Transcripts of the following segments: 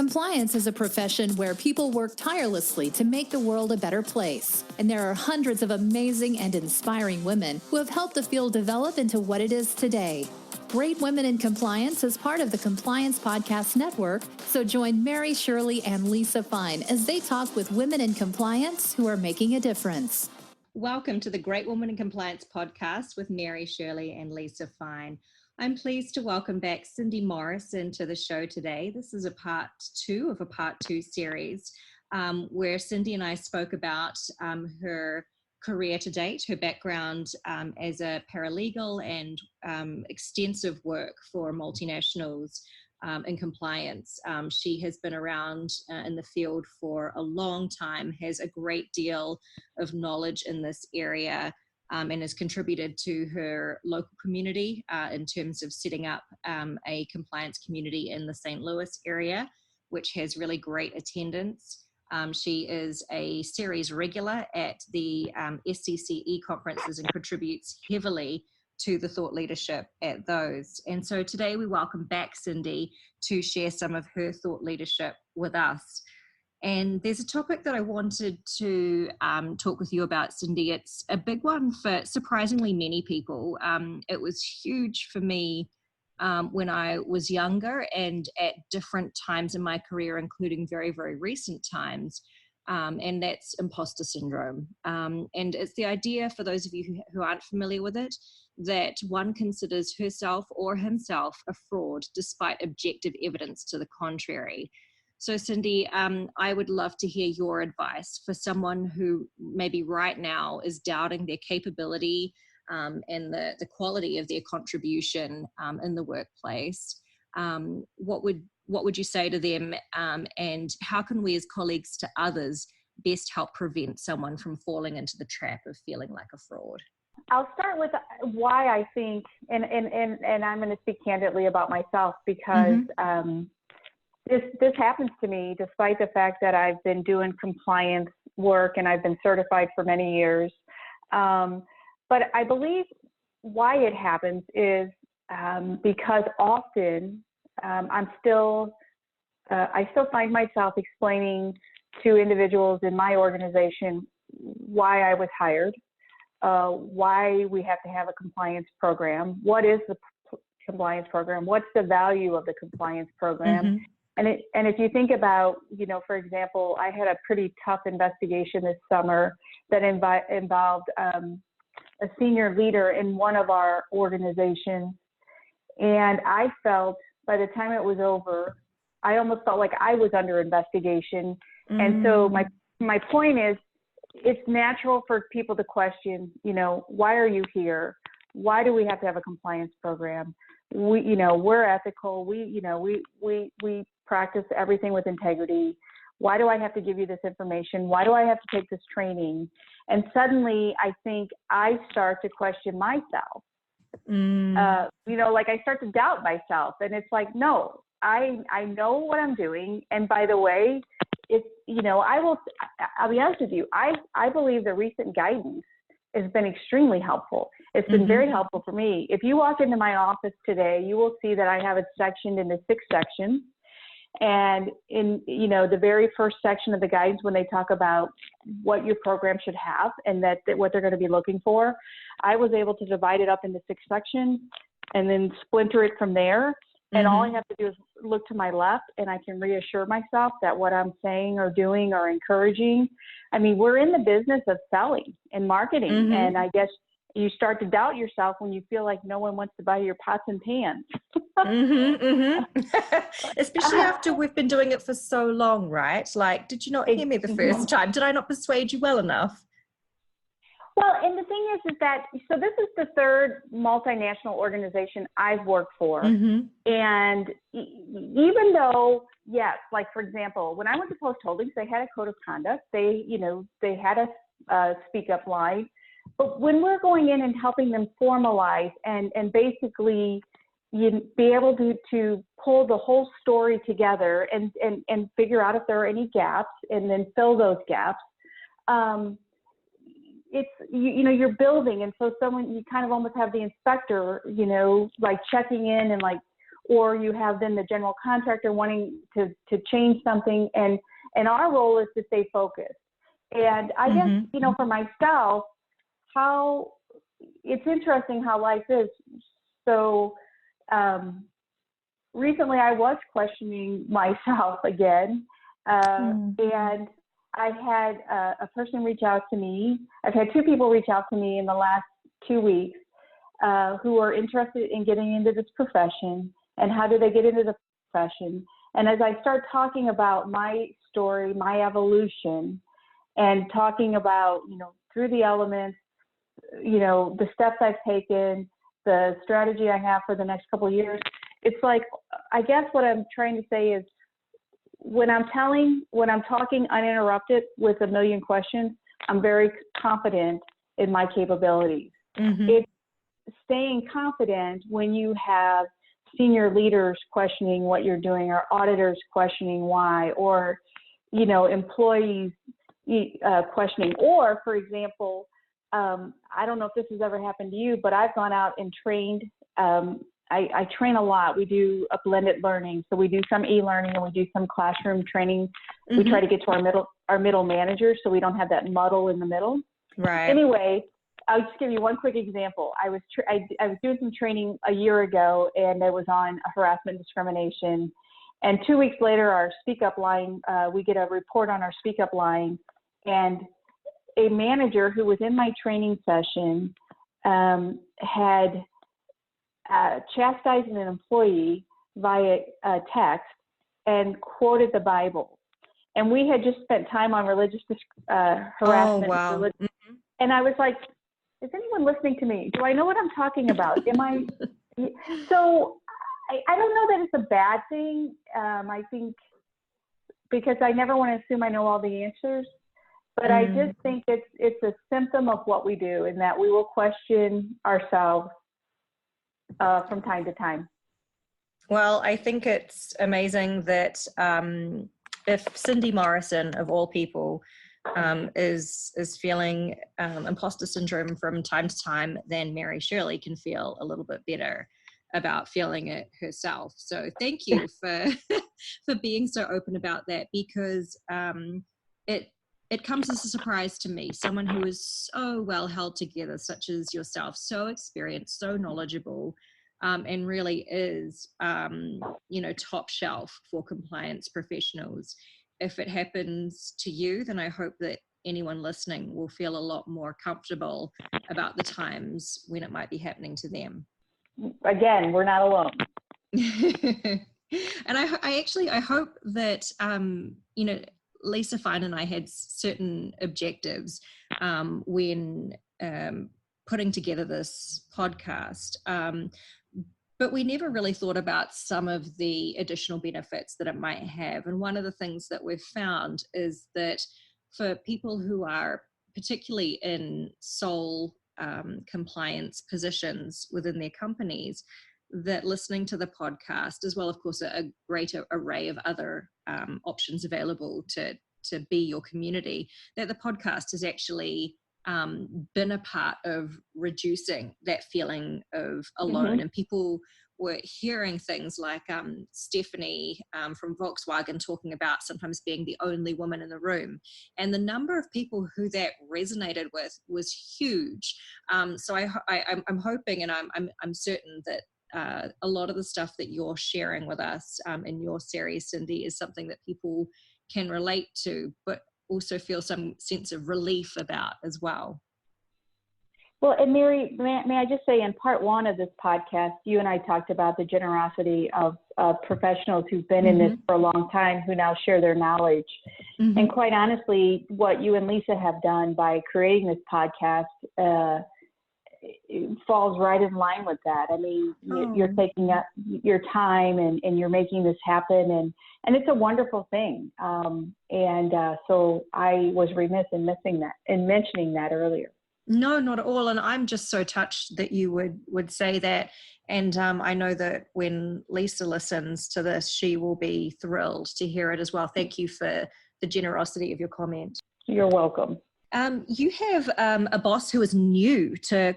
Compliance is a profession where people work tirelessly to make the world a better place. And there are hundreds of amazing and inspiring women who have helped the field develop into what it is today. Great Women in Compliance is part of the Compliance Podcast Network, so join Mary, Shirley, and Lisa Fine as they talk with women in compliance who are making a difference. Welcome to the Great Women in Compliance podcast with Mary, Shirley, and Lisa Fine. I'm pleased to welcome back Cindy Morrison to the show today. This is a part two of a part two series where Cindy and I spoke about her career to date, her background as a paralegal and extensive work for multinationals in compliance. She has been around in the field for a long time, has a great deal of knowledge in this area, and has contributed to her local community in terms of setting up a compliance community in the St. Louis area, which has really great attendance. She is a series regular at the SCCE conferences and contributes heavily to the thought leadership at those. And so today we welcome back Cindy to share some of her thought leadership with us. And there's a topic that I wanted to talk with you about, Cindy. It's a big one for surprisingly many people. It was huge for me when I was younger and at different times in my career, including very, very recent times. And that's imposter syndrome. And it's the idea, for those of you who aren't familiar with it, that one considers herself or himself a fraud despite objective evidence to the contrary. So Cindy, I would love to hear your advice for someone who maybe right now is doubting their capability and the quality of their contribution in the workplace. What would you say to them, and how can we as colleagues to others best help prevent someone from falling into the trap of feeling like a fraud? I'll start with why I think, and I'm going to speak candidly about myself because this happens to me despite the fact that I've been doing compliance work and I've been certified for many years. But I believe why it happens is because often I still find myself explaining to individuals in my organization why I was hired, why we have to have a compliance program, what is the compliance program, what's the value of the compliance program. And if you think about, for example, I had a pretty tough investigation this summer that involved a senior leader in one of our organizations. And I felt by the time it was over, I almost felt like I was under investigation. And so my point is, it's natural for people to question, why are you here? Why do we have to have a compliance program? We're ethical. We practice everything with integrity. Why do I have to give you this information? Why do I have to take this training? And suddenly I think I start to question myself. I start to doubt myself, and it's like, no, I know what I'm doing. And by the way, I'll be honest with you. I believe the recent guidance has been extremely helpful. It's been very helpful for me. If you walk into my office today, you will see that I have it sectioned into 6 sections. And in, the very first section of the guidance, when they talk about what your program should have and that what they're going to be looking for, I was able to divide it up into 6 sections and then splinter it from there. And all I have to do is look to my left, and I can reassure myself that what I'm saying or doing or encouraging, we're in the business of selling and marketing. And I guess you start to doubt yourself when you feel like no one wants to buy your pots and pans. Especially after we've been doing it for so long, right? Like, did you not hear me the first time? Did I not persuade you well enough? Well, and the thing is that, so this is the 3rd multinational organization I've worked for. And even though, yes, like for example, when I went to Post Holdings, they had a code of conduct. They had a speak up line. But when we're going in and helping them formalize and basically be able to pull the whole story together and figure out if there are any gaps and then fill those gaps, it's, you're building. And so you kind of almost have the inspector, like checking in and like, or you have then the general contractor wanting to change something, and our role is to stay focused. And I guess, for myself, how it's interesting how life is. So recently I was questioning myself again, and I had a person reach out to me. I've had two people reach out to me in the last 2 weeks who are interested in getting into this profession, and how do they get into the profession. And as I start talking about my story, my evolution, and talking about, through the elements, the steps I've taken, the strategy I have for the next couple of years, it's like, I guess what I'm trying to say is, when I'm talking uninterrupted with a million questions, I'm very confident in my capabilities. It's staying confident when you have senior leaders questioning what you're doing, or auditors questioning why, or, employees questioning. Or, for example, I don't know if this has ever happened to you, but I've gone out and trained. I train a lot. We do a blended learning. So we do some e-learning and we do some classroom training. We try to get to our middle managers so we don't have that muddle in the middle. Right. Anyway, I'll just give you one quick example. I was doing some training a year ago, and it was on harassment and discrimination. And 2 weeks later, our Speak Up line, we get a report on our Speak Up line, and a manager who was in my training session had chastised an employee via text and quoted the Bible. And we had just spent time on religious harassment. Oh, wow. And I was like, is anyone listening to me? Do I know what I'm talking about? So I don't know that it's a bad thing. I think, because I never want to assume I know all the answers, but I just think it's a symptom of what we do, in that we will question ourselves from time to time. Well, I think it's amazing that if Cindy Morrison, of all people, is feeling imposter syndrome from time to time, then Mary Shirley can feel a little bit better about feeling it herself. So thank you for for being so open about that, because it comes as a surprise to me, someone who is so well held together, such as yourself, so experienced, so knowledgeable, and really is, top shelf for compliance professionals. If it happens to you, then I hope that anyone listening will feel a lot more comfortable about the times when it might be happening to them. Again, we're not alone. And I hope that, Lisa Fine and I had certain objectives when putting together this podcast. But we never really thought about some of the additional benefits that it might have. And one of the things that we've found is that for people who are particularly in sole compliance positions within their companies, that listening to the podcast, as well, of course, a greater array of other options available to be your community, that the podcast has actually been a part of reducing that feeling of alone. And people were hearing things like Stephanie from Volkswagen talking about sometimes being the only woman in the room, and the number of people who that resonated with was huge. So I'm hoping, and I'm certain that a lot of the stuff that you're sharing with us in your series, Cindy, is something that people can relate to, but also feel some sense of relief about as well. Well, and Mary, may I just say, in part one of this podcast, you and I talked about the generosity of professionals who've been in this for a long time, who now share their knowledge. And quite honestly, what you and Lisa have done by creating this podcast it falls right in line with that. I mean, you're taking up your time and you're making this happen, and it's a wonderful thing. So I was remiss in mentioning that earlier. No, not at all. And I'm just so touched that you would say that. And I know that when Lisa listens to this, she will be thrilled to hear it as well. Thank you for the generosity of your comment. You're welcome. You have a boss who is new to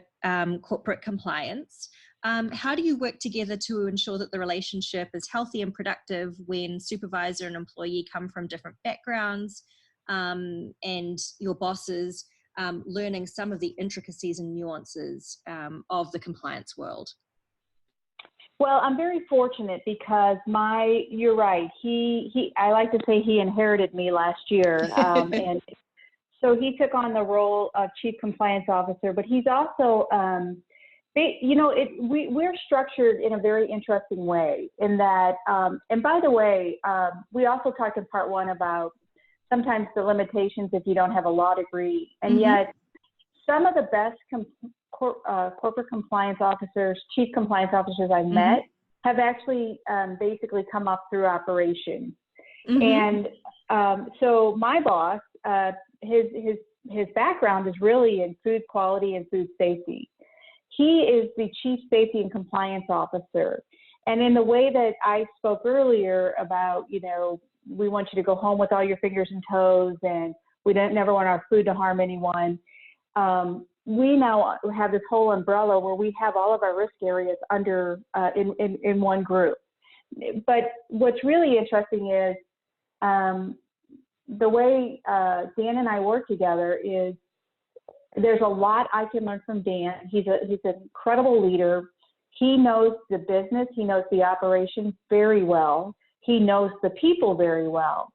corporate compliance. How do you work together to ensure that the relationship is healthy and productive when supervisor and employee come from different backgrounds, and your bosses learning some of the intricacies and nuances of the compliance world? Well, I'm very fortunate because you're right. I like to say he inherited me last year. And so he took on the role of Chief Compliance Officer, but he's also, we're structured in a very interesting way in that, and by the way, we also talked in part one about sometimes the limitations if you don't have a law degree, and yet some of the best corporate compliance officers, chief compliance officers I've met have actually basically come up through operations. And so my boss, his background is really in food quality and food safety. He is the chief safety and compliance officer. And in the way that I spoke earlier about, we want you to go home with all your fingers and toes, and we never want our food to harm anyone. We now have this whole umbrella where we have all of our risk areas under in one group. But what's really interesting is the way Dan and I work together is there's a lot I can learn from Dan. He's an incredible leader. He knows the business. He knows the operations very well. He knows the people very well.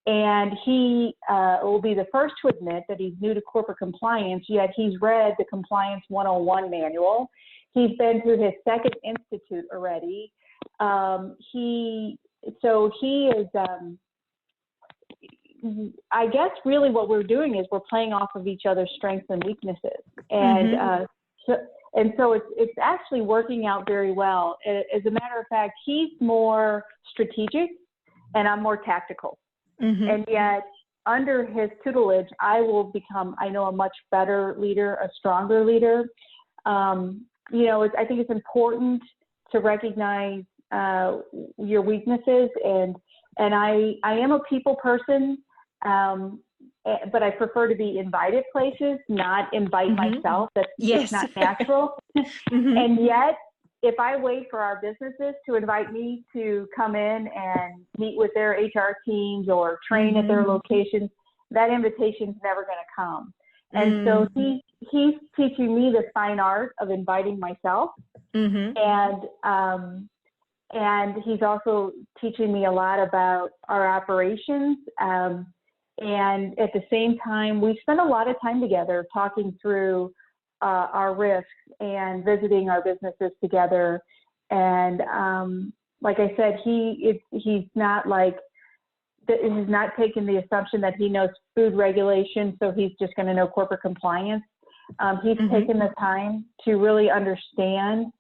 And he will be the first to admit that he's new to corporate compliance, yet he's read the Compliance 101 manual. He's been through his second institute already. He is, I guess really what we're doing is we're playing off of each other's strengths and weaknesses. And so it's actually working out very well. As a matter of fact, he's more strategic and I'm more tactical. And yet under his tutelage, I will become, I know, a much better leader, a stronger leader. I think it's important to recognize your weaknesses, and I am a people person, but I prefer to be invited places, not invite myself. That's just not natural. And yet, if I wait for our businesses to invite me to come in and meet with their HR teams or train at their locations, that invitation's never going to come. And so he's teaching me the fine art of inviting myself. And he's also teaching me a lot about our operations. And at the same time, we spend a lot of time together talking through our risks and visiting our businesses together. And like I said, he's not taking the assumption that he knows food regulation, so he's just going to know corporate compliance. He's taken the time to really understand,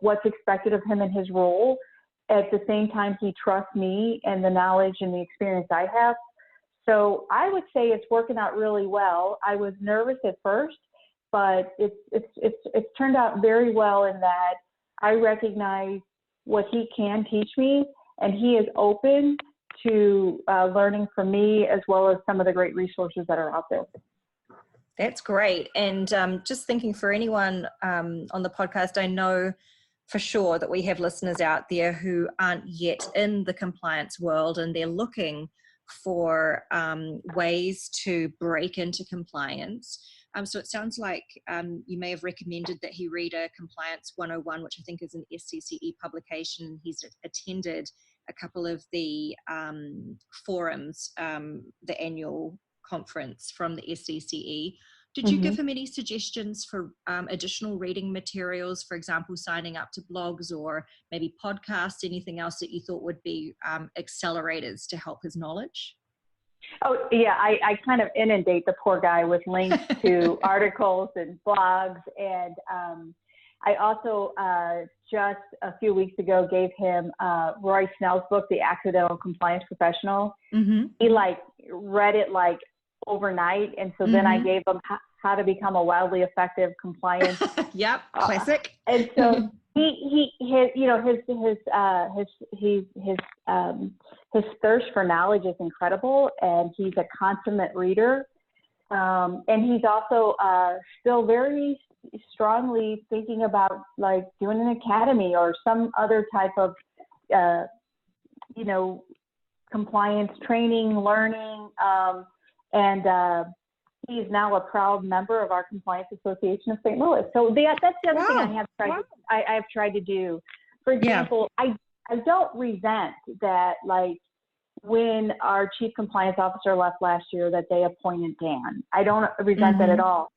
what's expected of him in his role. At the same time, he trusts me and the knowledge and the experience I have. So I would say it's working out really well. I was nervous at first, but it's turned out very well in that I recognize what he can teach me, and he is open to learning from me as well as some of the great resources that are out there. That's great. And just thinking for anyone on the podcast, I know for sure that we have listeners out there who aren't yet in the compliance world, and they're looking for ways to break into compliance. So it sounds like you may have recommended that he read a Compliance 101, which I think is an SCCE publication. He's attended a couple of the forums, the annual conference from the SCCE. Did you give him any suggestions for additional reading materials, for example, signing up to blogs or maybe podcasts, anything else that you thought would be accelerators to help his knowledge? Oh, yeah, I kind of inundate the poor guy with links to articles and blogs. And I also just a few weeks ago gave him Roy Snell's book, The Accidental Compliance Professional. He read it overnight. And so then I gave him how to become a wildly effective compliance. Yep, classic. And so his thirst for knowledge is incredible, and he's a consummate reader. And he's also still very strongly thinking about like doing an academy or some other type of, compliance training, learning. And he is now a proud member of our Compliance Association of St. Louis. So that's the other thing I have tried to do. For example, I don't resent that, like, when our chief compliance officer left last year, that they appointed Dan. I don't resent that at all.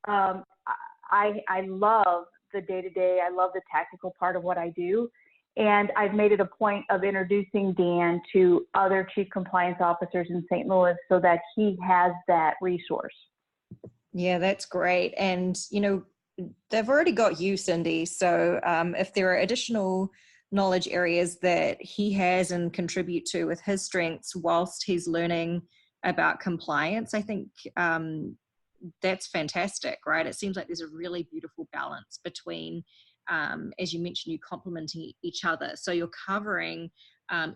I love the day-to-day. I love the tactical part of what I do. And I've made it a point of introducing Dan to other chief compliance officers in St. Louis so that he has that resource. Yeah, that's great. And, they've already got you, Cindy. So if there are additional knowledge areas that he has and contribute to with his strengths whilst he's learning about compliance, I think that's fantastic, right? It seems like there's a really beautiful balance between, as you mentioned, you complementing each other. So you're covering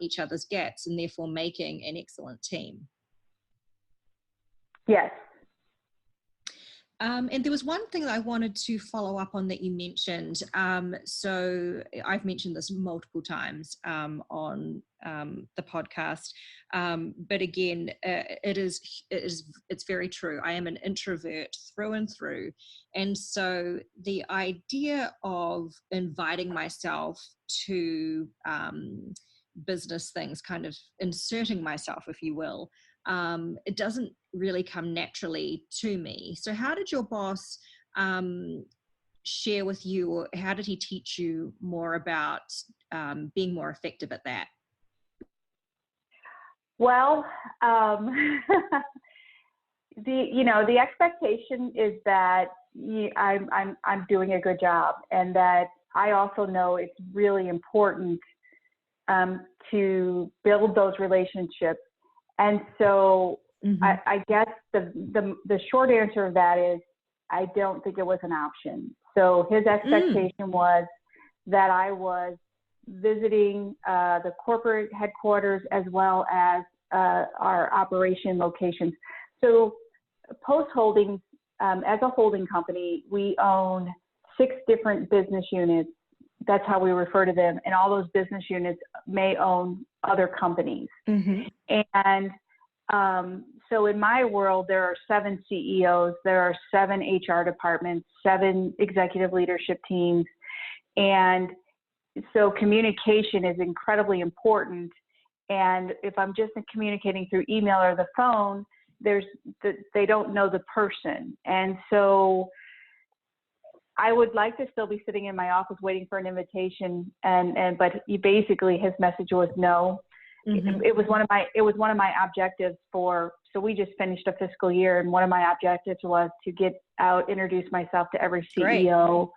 each other's gaps and therefore making an excellent team. Yes. And there was one thing that I wanted to follow up on that you mentioned. So I've mentioned this multiple times on the podcast, but again, it's very true. I am an introvert through and through, and so the idea of inviting myself to business things, kind of inserting myself, if you will, it doesn't really come naturally to me. So how did your boss share with you, or how did he teach you more about being more effective at that? Well, the expectation is that I'm doing a good job, and that I also know it's really important to build those relationships. And so I guess the short answer of that is I don't think it was an option. So his expectation was that I was visiting the corporate headquarters as well as our operation locations. So Post Holdings, as a holding company, we own 6 different business units. That's how we refer to them. And all those business units may own other companies. And so in my world, there are 7 CEOs, there are 7 HR departments, 7 executive leadership teams. And so communication is incredibly important. And if I'm just communicating through email or the phone, they don't know the person. And so I would like to still be sitting in my office waiting for an invitation, but basically his message was no. It was one of my objectives so we just finished a fiscal year, and one of my objectives was to get out, introduce myself to every CEO,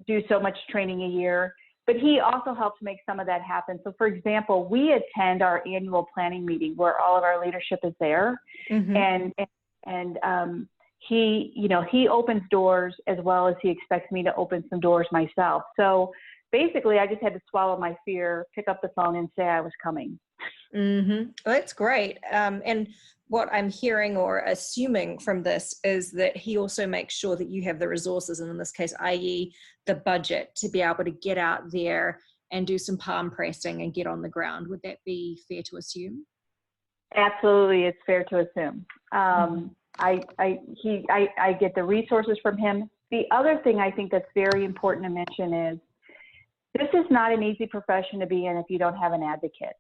do so much training a year. But he also helps make some of that happen. So for example, we attend our annual planning meeting where all of our leadership is there, and he opens doors as well as he expects me to open some doors myself. So basically, I just had to swallow my fear, pick up the phone, and say I was coming. Well, that's great. And what I'm hearing or assuming from this is that he also makes sure that you have the resources, and in this case, i.e. the budget, to be able to get out there and do some palm pressing and get on the ground. Would that be fair to assume? Absolutely, it's fair to assume. I get the resources from him. The other thing I think that's very important to mention is this is not an easy profession to be in if you don't have an advocate.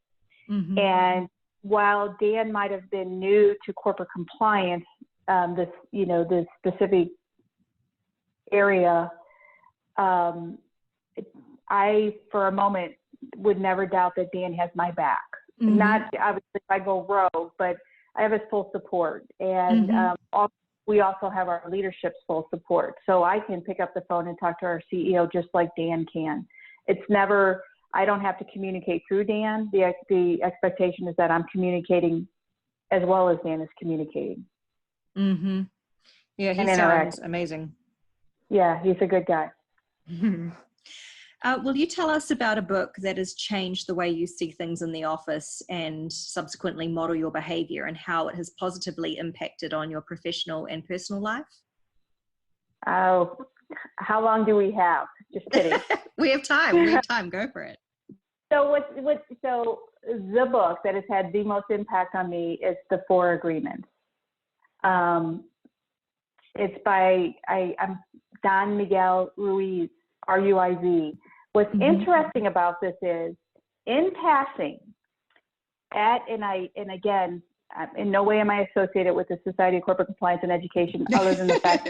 And while Dan might have been new to corporate compliance, this specific area, I, for a moment, would never doubt that Dan has my back. Not obviously if I go rogue, but I have his full support. And we also have our leadership's full support. So I can pick up the phone and talk to our CEO just like Dan can. It's never, I don't have to communicate through Dan. The expectation is that I'm communicating as well as Dan is communicating. Yeah, he sounds amazing. Yeah, he's a good guy. Will you tell us about a book that has changed the way you see things in the office and subsequently model your behavior, and how it has positively impacted on your professional and personal life? Oh, how long do we have? Just kidding. We have time. We have time. Go for it. So so the book that has had the most impact on me is The Four Agreements. It's by I'm Don Miguel Ruiz, Ruiz. What's interesting about this is, in passing, and again, in no way am I associated with the Society of Corporate Compliance and Education, other than the fact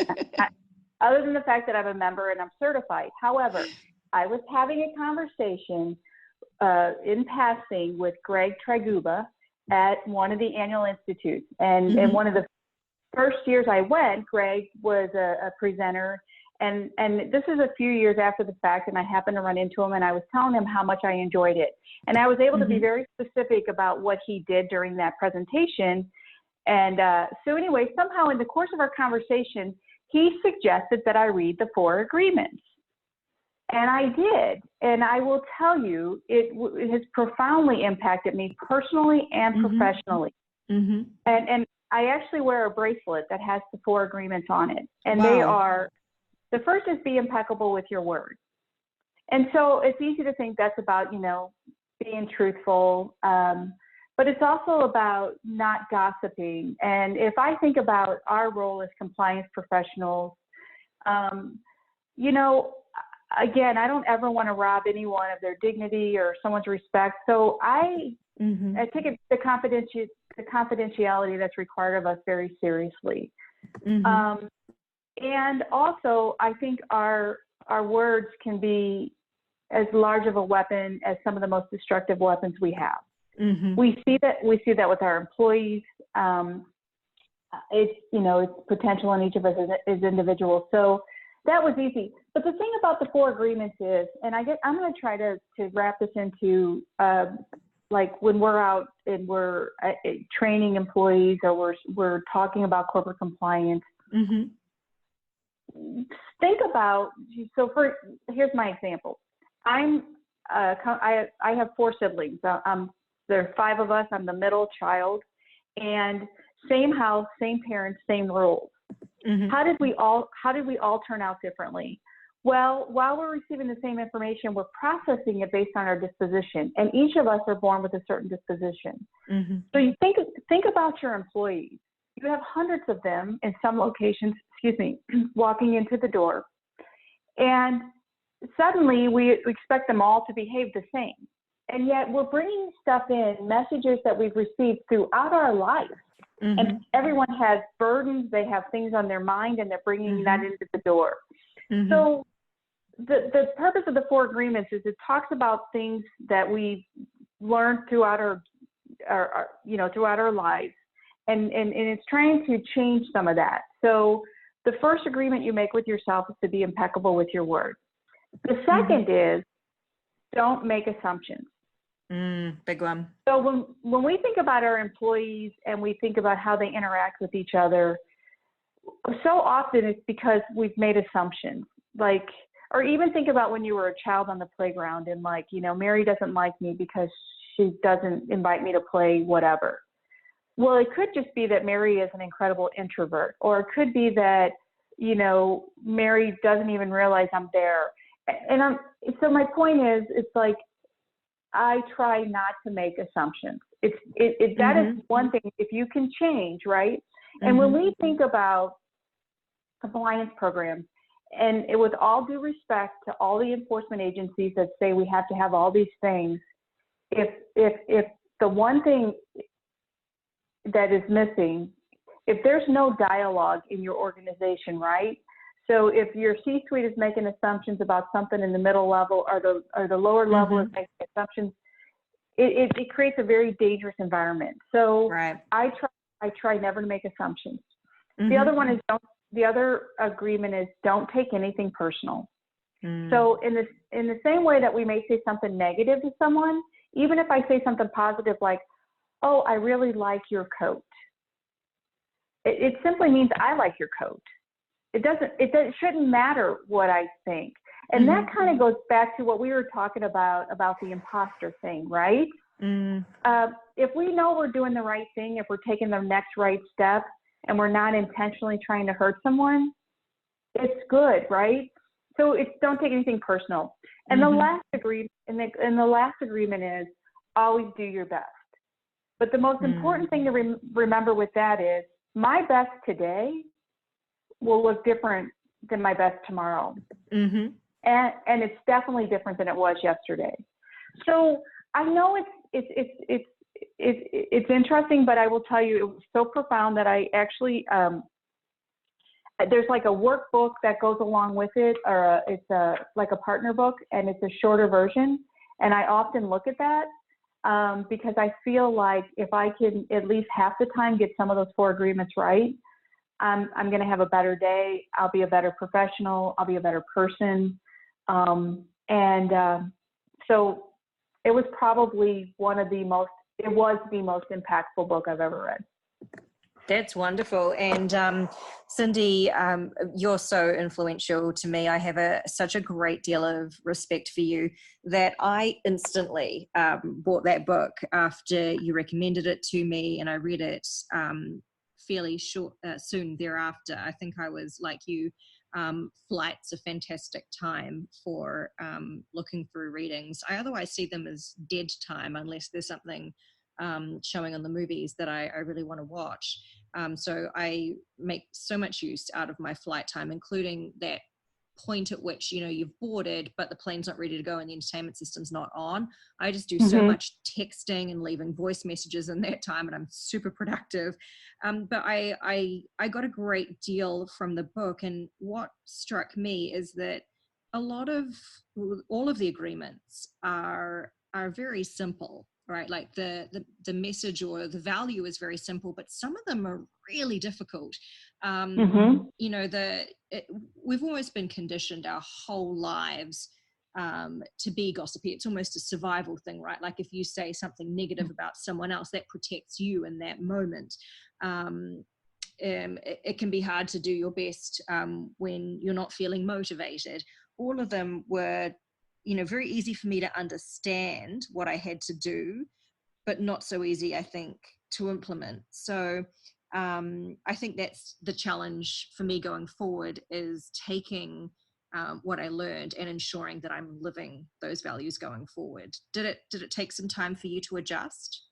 that I'm a member and I'm certified. However, I was having a conversation in passing with Greg Triguba at one of the annual institutes, and in one of the first years I went, Greg was a presenter. And this is a few years after the fact, and I happened to run into him, and I was telling him how much I enjoyed it. And I was able to be very specific about what he did during that presentation. And so anyway, somehow in the course of our conversation, he suggested that I read The Four Agreements. And I did. And I will tell you, it has profoundly impacted me personally and professionally. And I actually wear a bracelet that has the Four Agreements on it. And they are... The first is be impeccable with your word. And so it's easy to think that's about, being truthful. But it's also about not gossiping. And if I think about our role as compliance professionals, again, I don't ever want to rob anyone of their dignity or someone's respect. So I take the confidentiality that's required of us very seriously. And also, I think our words can be as large of a weapon as some of the most destructive weapons we have. We see that with our employees. It's potential in each of us as individuals. So that was easy. But the thing about the Four Agreements is, and I'm going to try to wrap this into like when we're out and we're training employees, or we're talking about corporate compliance. Think about, here's my example. I have 4 siblings. There are 5 of us. I'm the middle child, and same house, same parents, same rules. How did we all turn out differently? Well, while we're receiving the same information, we're processing it based on our disposition, and each of us are born with a certain disposition. So you think about your employees. You have hundreds of them in some locations, walking into the door. And suddenly we expect them all to behave the same. And yet we're bringing stuff in, messages that we've received throughout our life. And everyone has burdens, they have things on their mind, and they're bringing that into the door. So the purpose of the Four Agreements is it talks about things that we learned throughout our lives. And it's trying to change some of that. So the first agreement you make with yourself is to be impeccable with your word. The second is don't make assumptions. Big one. So when we think about our employees and we think about how they interact with each other, so often it's because we've made assumptions. Or even think about when you were a child on the playground and Mary doesn't like me because she doesn't invite me to play whatever. Well, it could just be that Mary is an incredible introvert, or it could be that, Mary doesn't even realize I'm there. And so my point is, it's like, I try not to make assumptions. That is one thing, if you can change, right? And when we think about compliance programs, and with all due respect to all the enforcement agencies that say we have to have all these things, if the one thing that is missing, if there's no dialogue in your organization, right? So if your C-suite is making assumptions about something in the middle level, or the lower level is making assumptions, it creates a very dangerous environment. So I try never to make assumptions. The other one is the other agreement is don't take anything personal. So in the same way that we may say something negative to someone, even if I say something positive like, oh, I really like your coat. It simply means I like your coat. It shouldn't matter what I think. And that kind of goes back to what we were talking about the imposter thing, right? If we know we're doing the right thing, if we're taking the next right step and we're not intentionally trying to hurt someone, it's good, right? So don't take anything personal. And the last agreement, and the last agreement is always do your best. But the most important thing to remember with that is my best today will look different than my best tomorrow. And it's definitely different than it was yesterday. So I know it's interesting, but I will tell you it was so profound that I actually, there's like a workbook that goes along with it, or it's like a partner book, and it's a shorter version. And I often look at that because I feel like if I can at least half the time get some of those 4 agreements right, I'm going to have a better day. I'll be a better professional. I'll be a better person. So it was probably it was the most impactful book I've ever read. That's wonderful. And Cindy, you're so influential to me. I have such a great deal of respect for you that I instantly bought that book after you recommended it to me, and I read it fairly soon thereafter. I think I was like you. Flight's a fantastic time for looking through readings. I otherwise see them as dead time unless there's something showing on the movies that I really want to watch. So I make so much use out of my flight time, including that point at which, you've boarded, but the plane's not ready to go and the entertainment system's not on. I just do so much texting and leaving voice messages in that time, and I'm super productive. But I got a great deal from the book, and what struck me is that all of the agreements are very simple, right? Like the message or the value is very simple, but some of them are really difficult. We've almost been conditioned our whole lives to be gossipy. It's almost a survival thing, right? Like if you say something negative about someone else, that protects you in that moment. It can be hard to do your best when you're not feeling motivated. All of them were, very easy for me to understand what I had to do, but not so easy, I think, to implement. So I think that's the challenge for me going forward, is taking what I learned and ensuring that I'm living those values going forward. Did it take some time for you to adjust?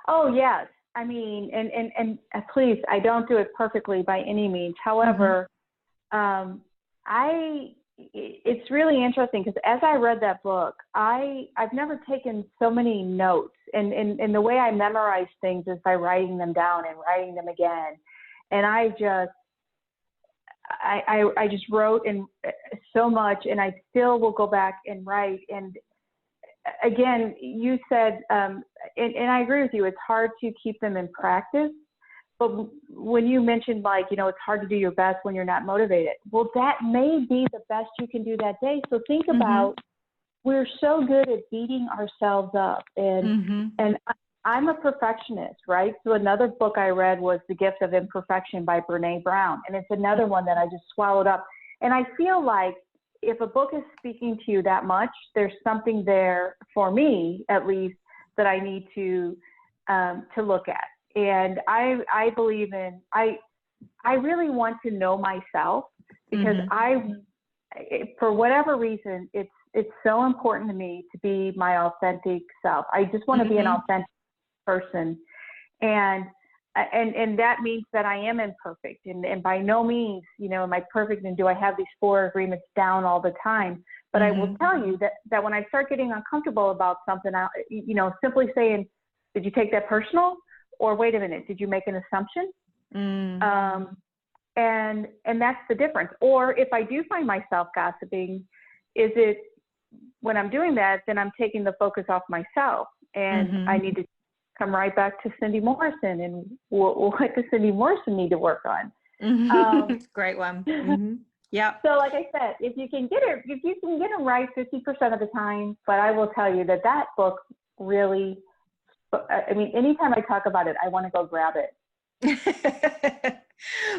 Oh, yes. I mean, and please, I don't do it perfectly by any means. However, it's really interesting because as I read that book, I've never taken so many notes, and the way I memorize things is by writing them down and writing them again. And I just wrote in so much, and I still will go back and write. And again, you said, and I agree with you, it's hard to keep them in practice. But when you mentioned, it's hard to do your best when you're not motivated. Well, that may be the best you can do that day. So think about, we're so good at beating ourselves up. And I'm a perfectionist, right? So another book I read was The Gift of Imperfection by Brene Brown. And it's another one that I just swallowed up. And I feel like if a book is speaking to you that much, there's something there for me, at least, that I need to look at. And I believe I really want to know myself, because for whatever reason, it's so important to me to be my authentic self. I just want to be an authentic person. And that means that I am imperfect. And by no means, am I perfect and do I have these 4 agreements down all the time. But I will tell you that when I start getting uncomfortable about something, simply saying, did you take that personal? Or wait a minute, did you make an assumption? And that's the difference. Or if I do find myself gossiping, is it when I'm doing that, then I'm taking the focus off myself, and I need to come right back to Cindy Morrison, and what does Cindy Morrison need to work on? Great one. Yeah. So like I said, if you can get it right 50% of the time, but I will tell you that book really, I mean, anytime I talk about it, I want to go grab it.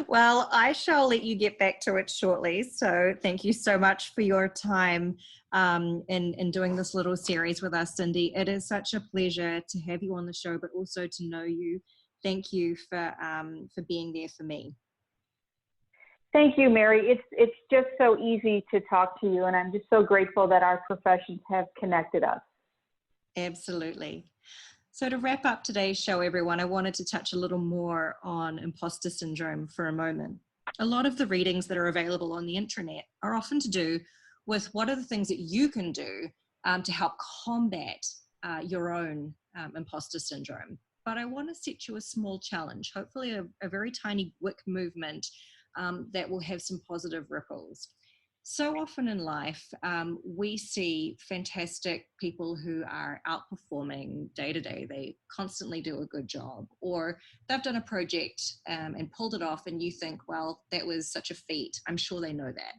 Well, I shall let you get back to it shortly. So thank you so much for your time in doing this little series with us, Cindy. It is such a pleasure to have you on the show, but also to know you. Thank you for being there for me. Thank you, Mary. It's just so easy to talk to you, and I'm just so grateful that our professions have connected us. Absolutely. So to wrap up today's show, everyone, I wanted to touch a little more on imposter syndrome for a moment. A lot of the readings that are available on the intranet are often to do with what are the things that you can do to help combat your own imposter syndrome. But I want to set you a small challenge, hopefully a very tiny wick movement that will have some positive ripples. So often in life, we see fantastic people who are outperforming day to day. They constantly do a good job, or they've done a project and pulled it off, and you think, well, that was such a feat. I'm sure they know that.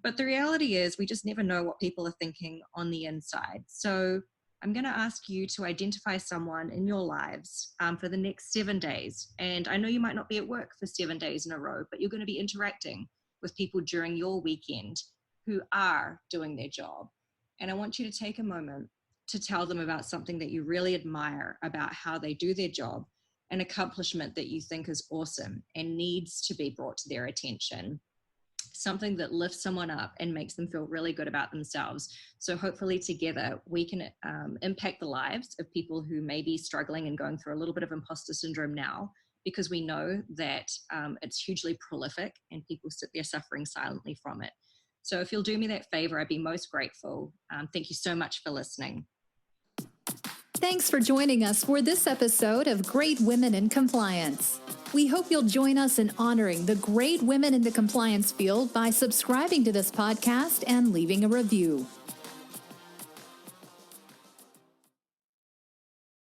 But the reality is we just never know what people are thinking on the inside. So I'm going to ask you to identify someone in your lives for the next 7 days. And I know you might not be at work for 7 days in a row, but you're going to be interacting with people during your weekend who are doing their job. And I want you to take a moment to tell them about something that you really admire about how they do their job, an accomplishment that you think is awesome and needs to be brought to their attention, something that lifts someone up and makes them feel really good about themselves. So hopefully together we can impact the lives of people who may be struggling and going through a little bit of imposter syndrome now, because we know that it's hugely prolific and people sit there suffering silently from it. So if you'll do me that favor, I'd be most grateful. Thank you so much for listening. Thanks for joining us for this episode of Great Women in Compliance. We hope you'll join us in honoring the great women in the compliance field by subscribing to this podcast and leaving a review.